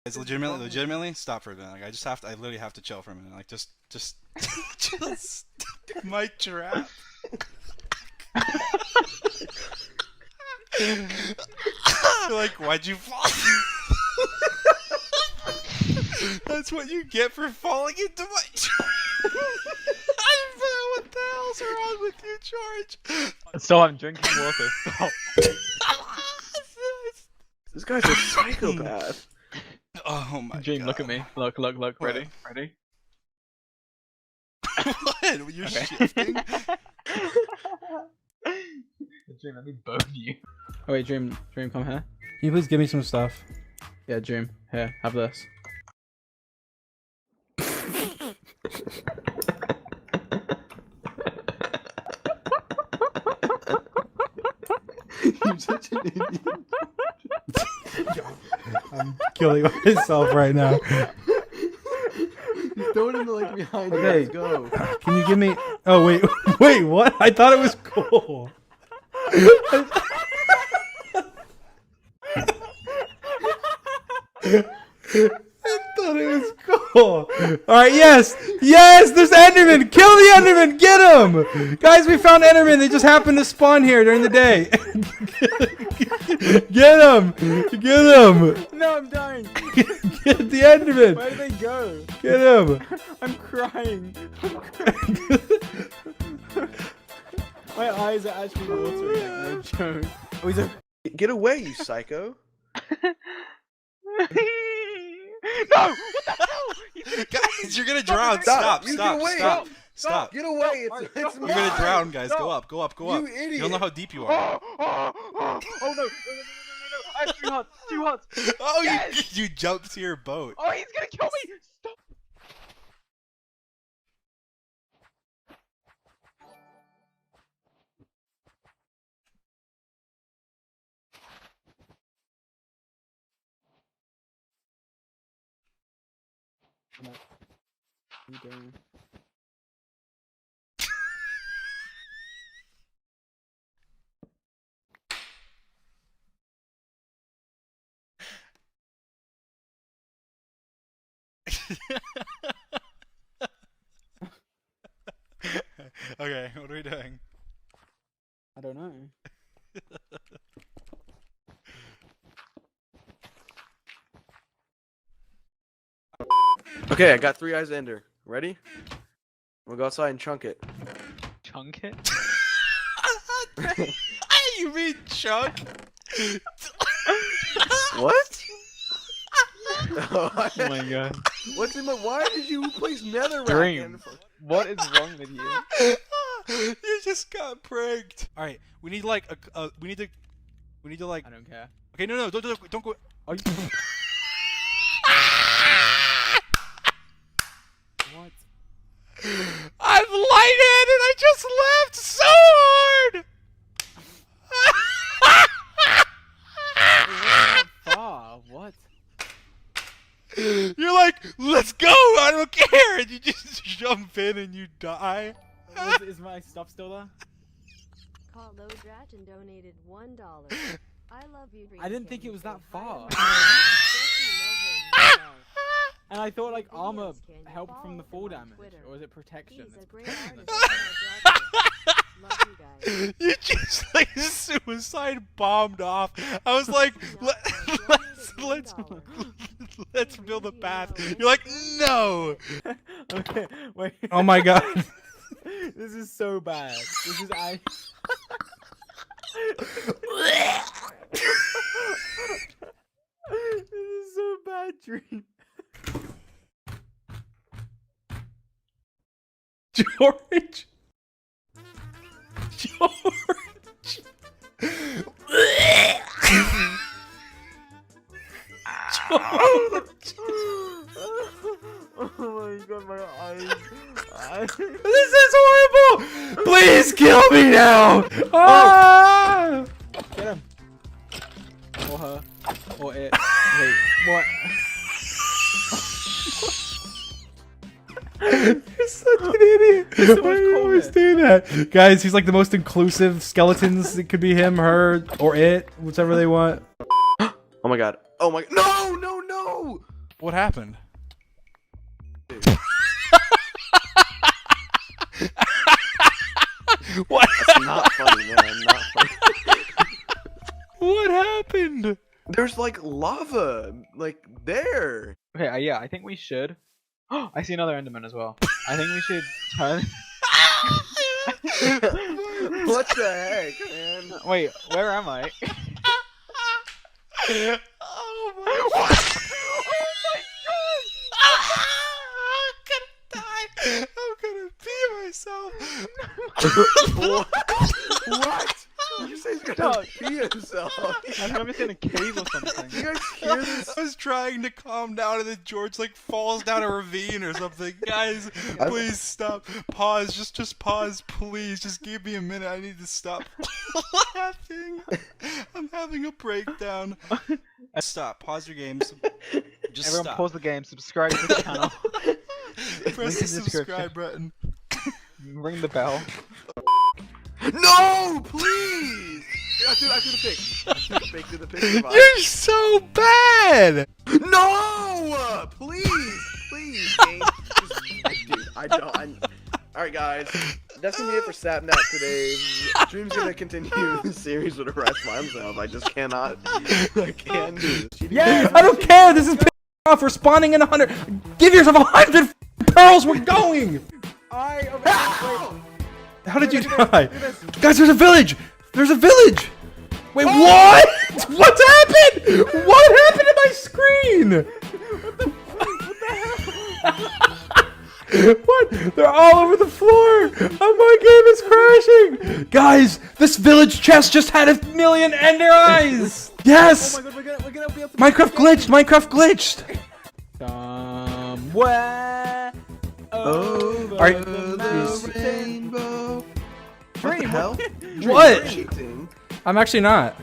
It's legitimately stop for a minute. Like I literally have to chill for a minute. Like just my trap. Like, why'd you fall? That's what you get for falling into my trap. What the hell's wrong with you, George? So I'm drinking water. Stop. This guy's a psychopath. Oh my Dream, god. look at me. Look. What? Ready? What? You're shifting? Dream, let me bone you. Oh wait, Dream, come here. Can you please give me some stuff? Yeah, Dream, here, have this. You're such an idiot. I'm killing myself right now. Just throw it in the like behind you. Okay. Let's go. Can you give me? Oh wait, wait, what? I thought it was cool. I thought it was cool. All right, yes, there's Enderman. Kill the Enderman. Get him, guys. We found Enderman. They just happened to spawn here during the day. Get him. No, I'm dying. Get the Enderman. Where did they go? Get him. I'm crying. My eyes are actually watering. No joke. Oh, he's a... Get away, you psycho. No! What the hell? Guys, you're gonna drown. Stop. Stop. Get away. It's You're gonna drown, guys. Go up. You idiot. You don't know how deep you are. Oh no. I have 2 hearts. Oh, Yes! you jumped to your boat. Oh, he's gonna kill me. Stop. Okay, what are we doing? I don't know. Okay, I got 3 eyes ender. Ready? We'll go outside and chunk it. Chunk it? You mean chunk? What? Oh my god. What's in my? Why did you place netherrack? Dream. What is wrong with you? You just got pranked. All right, we need like we need to like. I don't care. Okay, no, don't go. Are you... What? I'm lighted and I just left so hard. Far. What? You're like, let's go. I don't care. And you just jump in and you die. Is my stuff still there? Call Lodratch and donated $1. I love you. I didn't think it was that far. Far. And I thought like armor helped from the fall damage, or is it protection? He's a It's great protection. artist. Love you guys. You just like suicide bombed off. I was like, let's build a path. You're like, no. Okay, wait. Oh my god. This is so bad. This is I. This is so bad, Dream. George. Oh my god, my eyes. This is horrible! Please kill me now! Ah! Get him. Or her. Or it. Wait, what? You're such an idiot. so much Why do you cold always here. do that? Guys, he's like the most inclusive skeletons. It could be him, her, or it, whichever they want. Oh my god. Oh my. No! What happened? What? That's not funny, man. Not funny. What happened? There's like lava, like there. Okay, yeah, I think we should. I see another Enderman as well. I think we should turn. What the heck, man? Wait, where am I? Oh my god! I'm gonna die! I'm gonna pee myself! What? Did you say he's gonna Dog. pee himself? I'm gonna be in a cave or something. You guys hear this? I was trying to calm down and then George like falls down a ravine or something. Guys, please stop. Pause. Just pause, please. Just give me a minute. I need to stop laughing. I'm having a breakdown. Stop. Pause your games. Just Everyone stop. pause the game, subscribe to the channel, Press Link the in the description. subscribe button. ring the bell. No, please! I do the pick. Do the pick. Survive. You're so bad. No! Please, game. Dude, I don't. Alright, guys. That's gonna be it for Sapnap today. Dream's gonna continue the series with the rest by himself. I just cannot. I can't do this. Yeah! I don't care. This is pissing me off. We're spawning in 100. Give yourself 100 pearls. We're going. How did you die? Guys, there's a village. There's a village. Wait, what? What's happened? What happened to my screen? What? They're all over the floor. Oh, my game is crashing. Guys, this village chest just had 1,000,000 ender eyes. Yes. Oh my god, we're gonna be able to Minecraft glitched. Minecraft glitched. somewhere over Alright. the mountain. Rainbow. Dream, What the hell? What? Cheating. I'm actually not.